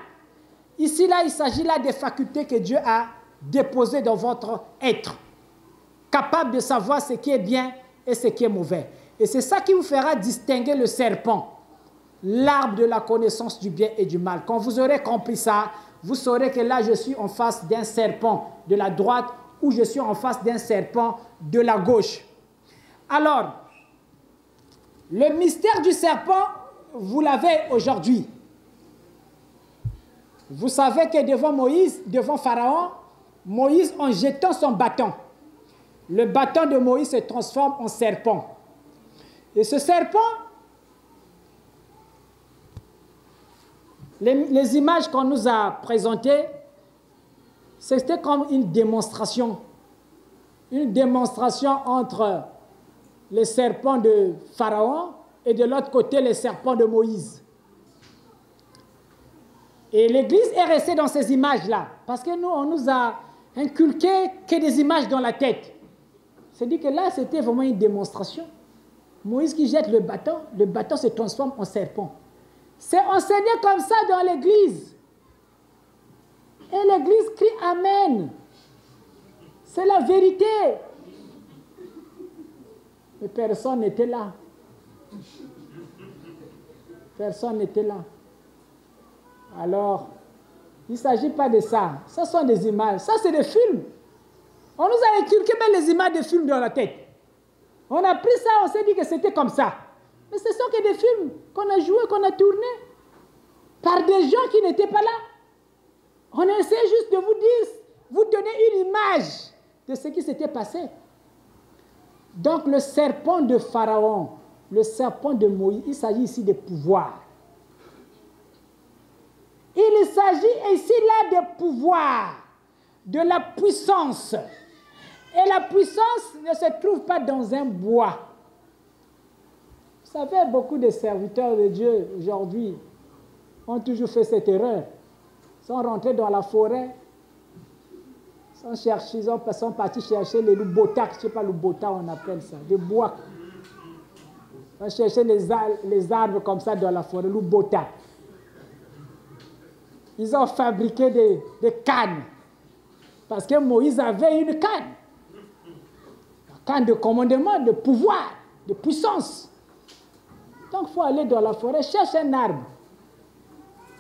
ici, là, il s'agit là des facultés que Dieu a déposées dans votre être, capable de savoir ce qui est bien et ce qui est mauvais. Et c'est ça qui vous fera distinguer le serpent, l'arbre de la connaissance du bien et du mal. Quand vous aurez compris ça, vous saurez que là, je suis en face d'un serpent de la droite ou je suis en face d'un serpent de la gauche. Alors, le mystère du serpent, vous l'avez aujourd'hui. Vous savez que devant Moïse, devant Pharaon, Moïse, en jetant son bâton, le bâton de Moïse se transforme en serpent. Et ce serpent, les images qu'on nous a présentées, c'était comme une démonstration entre les serpents de Pharaon et de l'autre côté les serpents de Moïse. Et l'Église est restée dans ces images-là, parce que nous, on nous a inculqué que des images dans la tête. C'est dit que là, c'était vraiment une démonstration. Moïse qui jette le bâton se transforme en serpent. C'est enseigné comme ça dans l'église. Et l'église crie Amen. C'est la vérité. Mais personne n'était là. Personne n'était là. Alors, il ne s'agit pas de ça. Ce sont des images. Ça, c'est des films. On nous a inculqué même les images de films dans la tête. On a pris ça, on s'est dit que c'était comme ça. Mais ce sont que des films qu'on a joués, qu'on a tournés par des gens qui n'étaient pas là. On essaie juste de vous dire, vous donner une image de ce qui s'était passé. Donc le serpent de Pharaon, le serpent de Moïse, il s'agit ici de pouvoir. Il s'agit ici là de pouvoir, de la puissance. Et la puissance ne se trouve pas dans un bois. Vous savez, beaucoup de serviteurs de Dieu aujourd'hui ont toujours fait cette erreur. Ils sont rentrés dans la forêt, ils sont partis chercher les loubotas, je ne sais pas loubotas on appelle ça, des bois. Ils ont cherché les arbres comme ça dans la forêt, loubotas. Ils ont fabriqué des cannes. Parce que Moïse avait une canne. Une canne de commandement, de pouvoir, de puissance. Donc il faut aller dans la forêt, chercher un arbre.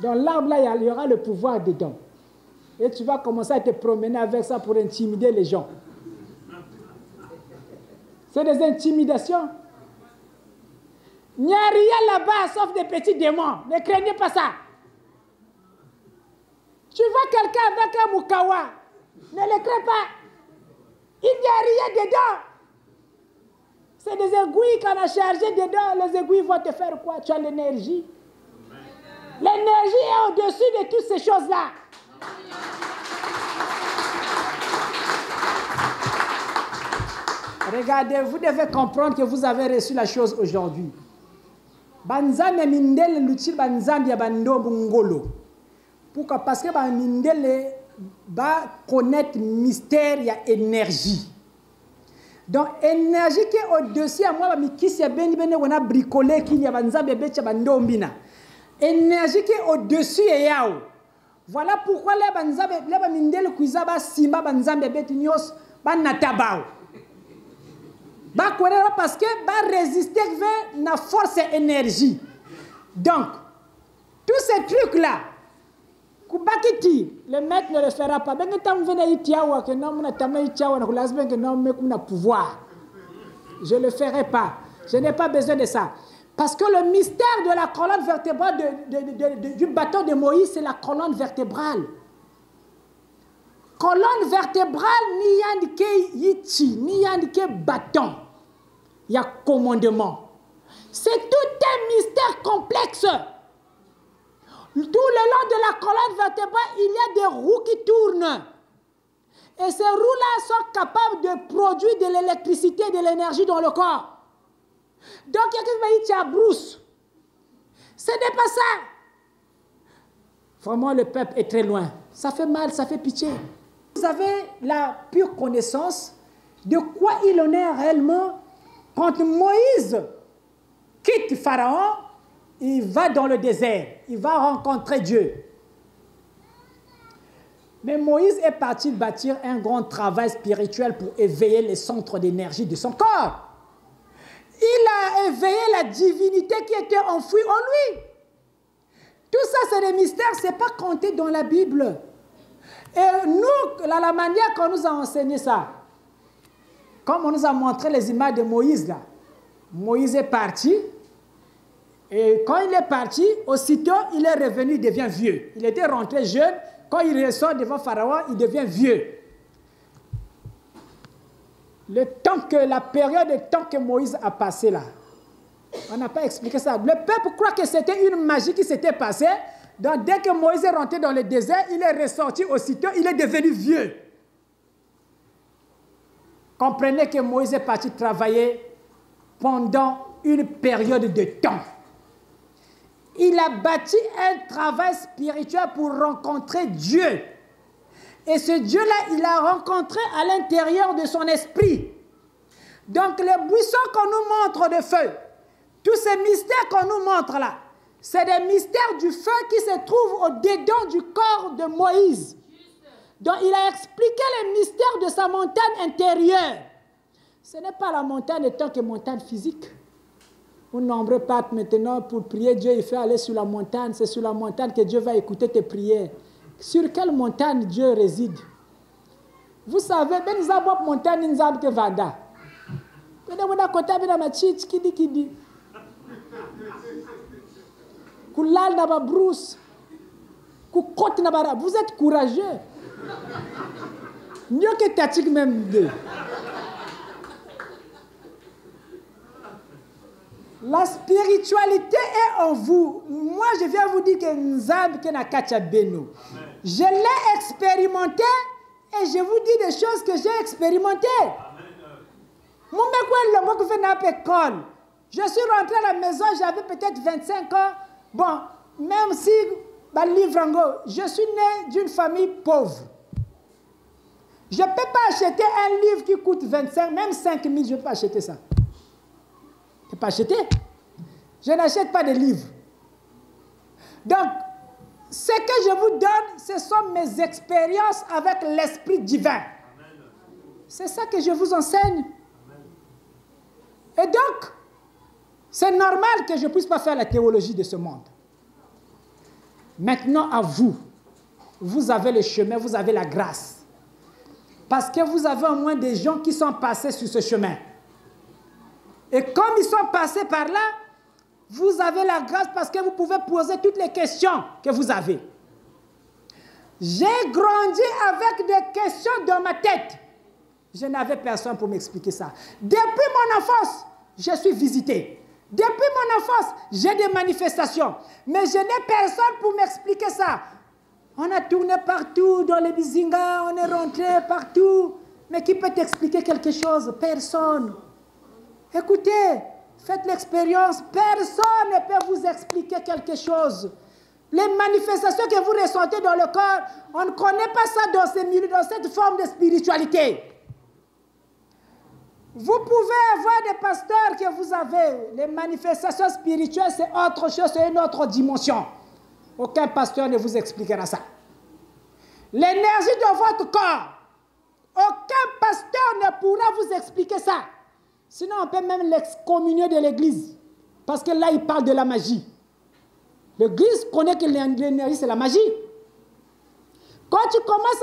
Dans l'arbre là, il y aura le pouvoir dedans. Et tu vas commencer à te promener avec ça pour intimider les gens. C'est des intimidations. Il n'y a rien là-bas sauf des petits démons. Ne craignez pas ça. Tu vois quelqu'un avec un moukawa, ne le crains pas. Il n'y a rien dedans. C'est des aiguilles qu'on a chargées dedans. Les aiguilles vont te faire quoi? Tu as l'énergie. L'énergie est au-dessus de toutes ces choses-là. Regardez, vous devez comprendre que vous avez reçu la chose aujourd'hui. Banzambe mindele luchi banzambe bando bungolo. Pourquoi? Parce que mindele va connaître mystère, il y a énergie. Donc énergie qui est au-dessus à moi, qui s'est béni on a bricolé qui y a banzambe becha bando mbina. Énergie qui est au-dessus et yao. Voilà pourquoi les banzambe les mindele kuizaba simba banzambe betinios banatabao. Parce que va résister vers la force et énergie. Donc, tous ces trucs-là, le mec ne le fera pas. Je ne le ferai pas. Je n'ai pas besoin de ça. Parce que le mystère de la colonne vertébrale du bâton de Moïse, c'est la colonne vertébrale. Colonne vertébrale, ni indiqué yichi, ni indiqué bâton. Il y a commandement. C'est tout un mystère complexe. Tout le long de la colonne vertébrale, il y a des roues qui tournent. Et ces roues-là sont capables de produire de l'électricité et de l'énergie dans le corps. Donc, il y a quelqu'un qui dit, Bruce. Ce n'est pas ça. Vraiment, le peuple est très loin. Ça fait mal, ça fait pitié. Vous avez la pure connaissance de quoi il en est réellement. Quand Moïse quitte Pharaon, il va dans le désert. Il va rencontrer Dieu. Mais Moïse est parti bâtir un grand travail spirituel pour éveiller les centres d'énergie de son corps. Il a éveillé la divinité qui était enfouie en lui. Tout ça, c'est des mystères, ce n'est pas compté dans la Bible. Et nous, la manière qu'on nous a enseigné ça, comme on nous a montré les images de Moïse là, Moïse est parti, et quand il est parti, aussitôt il est revenu, il devient vieux. Il était rentré jeune, quand il ressort devant Pharaon, il devient vieux. La période de temps que Moïse a passé là, on n'a pas expliqué ça. Le peuple croit que c'était une magie qui s'était passée. Donc dès que Moïse est rentré dans le désert, il est ressorti aussitôt, il est devenu vieux. Comprenez que Moïse est parti travailler pendant une période de temps. Il a bâti un travail spirituel pour rencontrer Dieu. Et ce Dieu-là, il l'a rencontré à l'intérieur de son esprit. Donc les buissons qu'on nous montre de feu, tous ces mystères qu'on nous montre là, c'est des mystères du feu qui se trouvent au-dedans du corps de Moïse. Donc il a expliqué les mystères de sa montagne intérieure. Ce n'est pas la montagne étant que montagne physique. Où nombreux partent maintenant pour prier Dieu, il fait aller sur la montagne. C'est sur la montagne que Dieu va écouter tes prières. Sur quelle montagne Dieu réside? Vous savez, ben nous avons montagne, nous avons que Vanda. Vous êtes courageux. Mieux que Tatik même deux. La spiritualité est en vous. Moi, je viens vous dire que Nzambe ke na kacha beno. Je l'ai expérimenté et je vous dis des choses que j'ai expérimentées. Mon mec, le mot que fait n'a pas école. Je suis rentré à la maison, j'avais peut-être 25 ans. Bon, même si, je suis né d'une famille pauvre. Je ne peux pas acheter un livre qui coûte 25, même 5 000, je ne peux pas acheter ça. Je ne peux pas acheter. Je n'achète pas de livres. Donc, ce que je vous donne, ce sont mes expériences avec l'Esprit divin. C'est ça que je vous enseigne. Et donc, c'est normal que je ne puisse pas faire la théologie de ce monde. Maintenant, à vous, vous avez le chemin, vous avez la grâce. Parce que vous avez au moins des gens qui sont passés sur ce chemin. Et comme ils sont passés par là, vous avez la grâce parce que vous pouvez poser toutes les questions que vous avez. J'ai grandi avec des questions dans ma tête. Je n'avais personne pour m'expliquer ça. Depuis mon enfance, je suis visité. Depuis mon enfance, j'ai des manifestations. Mais je n'ai personne pour m'expliquer ça. On a tourné partout dans les bizingas, on est rentré partout. Mais qui peut t'expliquer quelque chose? Personne. Écoutez, faites l'expérience. Personne ne peut vous expliquer quelque chose. Les manifestations que vous ressentez dans le corps, on ne connaît pas ça dans ces milieux, dans cette forme de spiritualité. Vous pouvez avoir des pasteurs que vous avez. Les manifestations spirituelles, c'est autre chose, c'est une autre dimension. Aucun pasteur ne vous expliquera ça. L'énergie de votre corps, aucun pasteur ne pourra vous expliquer ça. Sinon, on peut même l'excommunier de l'église. Parce que là, il parle de la magie. L'église connaît que l'énergie, c'est la magie. Quand tu commences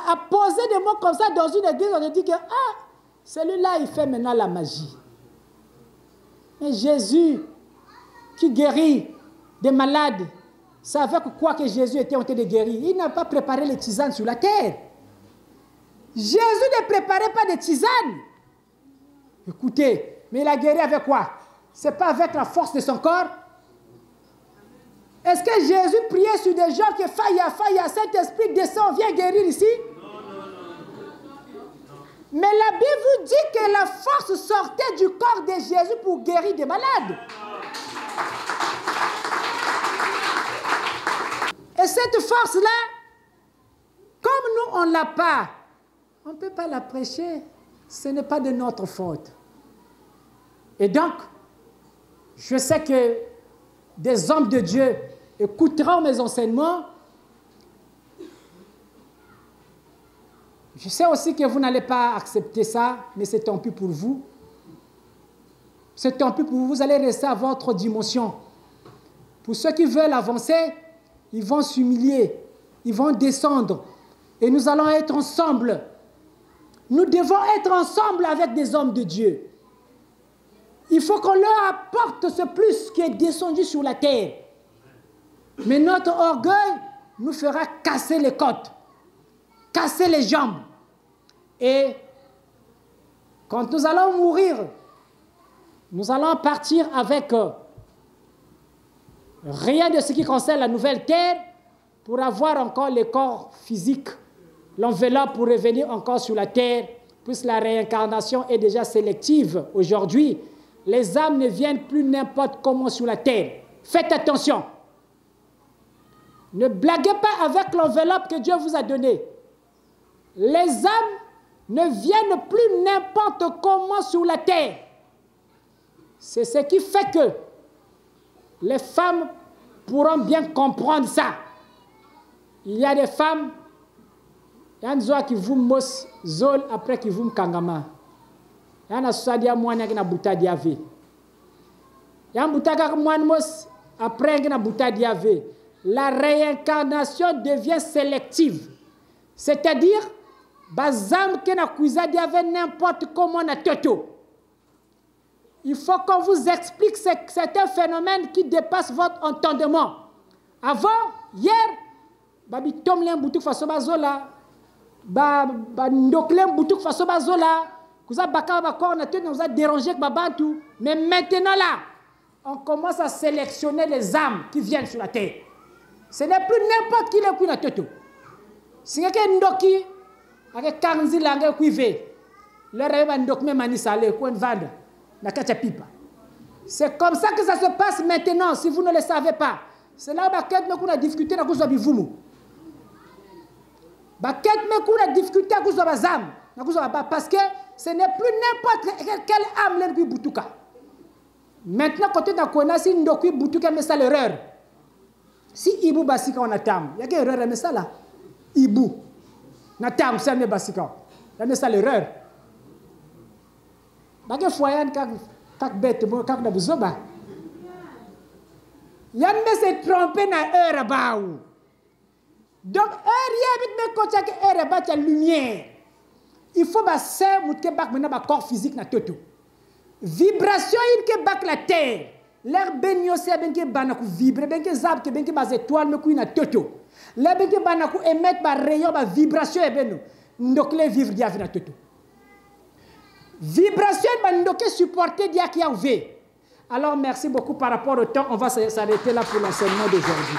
à poser des mots comme ça dans une église, on te dit que celui-là, il fait maintenant la magie. Mais Jésus, qui guérit des malades, c'est avec quoi que Jésus était en train de guérir. Il n'a pas préparé les tisanes sur la terre. Jésus ne préparait pas de tisanes. Écoutez, mais il a guéri avec quoi? Ce n'est pas avec la force de son corps. Est-ce que Jésus priait sur des gens qui faillent, Saint-Esprit descend, viens guérir ici? Mais la Bible vous dit que la force sortait du corps de Jésus pour guérir des malades. Et cette force-là, comme nous, on ne l'a pas, on ne peut pas la prêcher. Ce n'est pas de notre faute. Et donc, je sais que des hommes de Dieu écouteront mes enseignements. Je sais aussi que vous n'allez pas accepter ça, mais c'est tant pis pour vous. C'est tant pis pour vous, vous allez rester à votre dimension. Pour ceux qui veulent avancer, ils vont s'humilier, ils vont descendre. Et nous allons être ensemble. Nous devons être ensemble avec des hommes de Dieu. Il faut qu'on leur apporte ce plus qui est descendu sur la terre. Mais notre orgueil nous fera casser les côtes, casser les jambes. Et quand nous allons mourir, nous allons partir avec rien de ce qui concerne la nouvelle terre pour avoir encore le corps physique, l'enveloppe pour revenir encore sur la terre, puisque la réincarnation est déjà sélective aujourd'hui. Les âmes ne viennent plus n'importe comment sur la terre. Faites attention. Ne blaguez pas avec l'enveloppe que Dieu vous a donnée. Les âmes ne viennent plus n'importe comment sur la terre. C'est ce qui fait que les femmes pourront bien comprendre ça. Il y a des femmes, il y a des qui vous mos zol après qui vous kangama. Il y a des soadia moine qui na buta diave. Il y a un buta moine mos après qui na buta diave. La réincarnation devient sélective. C'est-à-dire, bazam qui na kuisa diave n'importe comment na toto. Il faut qu'on vous explique certains phénomènes qui dépassent votre entendement. Avant, hier, babi tomlen boutuk faso bazola, ba ndoklen boutuk faso bazola, kuza baka bakor na tête nous a dérangé que babantou. Mais maintenant là, on commence à sélectionner les âmes qui viennent sur la terre. Ce n'est plus n'importe qui le na toto. Si quelqu'un ndoki, avec 15 langues kuive, le rêve ndokme manisale ko vendre. C'est comme ça que ça se passe maintenant, si vous ne le savez pas. C'est là que nous avons discuté avec vous. Nous avons discuté avec vous. Parce que ce n'est plus n'importe quelle âme qui est Boutouka. Maintenant, quand on a connu si Ndoki Boutouka, mais ça l'erreur. Si Ibu Basika on attend, il y a une erreur, mais ça là. Ibu. Natam, c'est le Basika. Mais ça l'erreur. Bage foyan kak bête mo kak na buzoba. Yann me se tromper na heure baou. Donc heure yebit me kocha ke heure ba ta lumière. Il faut ba se mutke bak mena ba corps physique na toto. Vibration il ke bak la terre. L'air benyo se ben ke bana ku vibrer ben ke zab ke ben ke ba étoile me ku na toto. L'air ben ke bana ku émettre ba rayon ba vibration e beno. Ndokle vivre dia na toto. Vibration bandoké supporté d'Yakiaouvé. Alors merci beaucoup par rapport au temps. On va s'arrêter là pour l'enseignement d'aujourd'hui.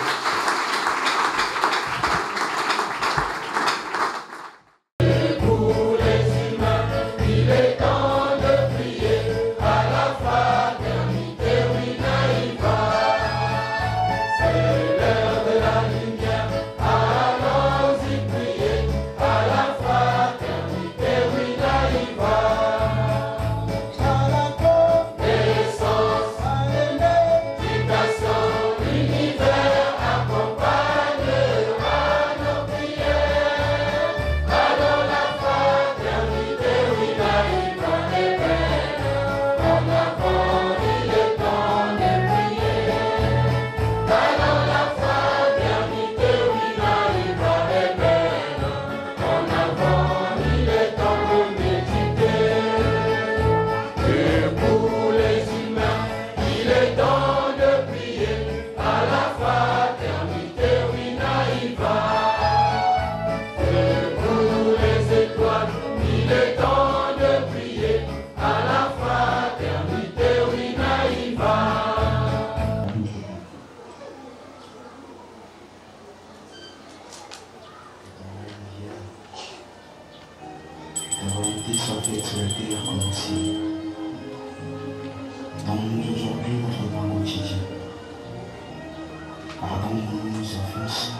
Pardonne-nous nos offenses,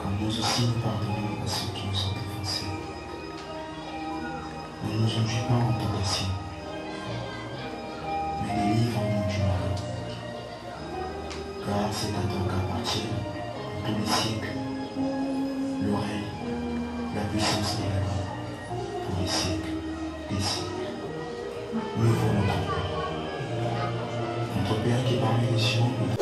comme nous aussi nous pardonnons à ceux qui nous ont offensés. Ne nous induis pas en tentation, mais délivre-nous du mal. Car c'est à toi qu'appartiennent tous les siècles, le règne, la puissance et la gloire, pour les siècles des siècles. Nous voulons notre Père qui est parmi les cieux.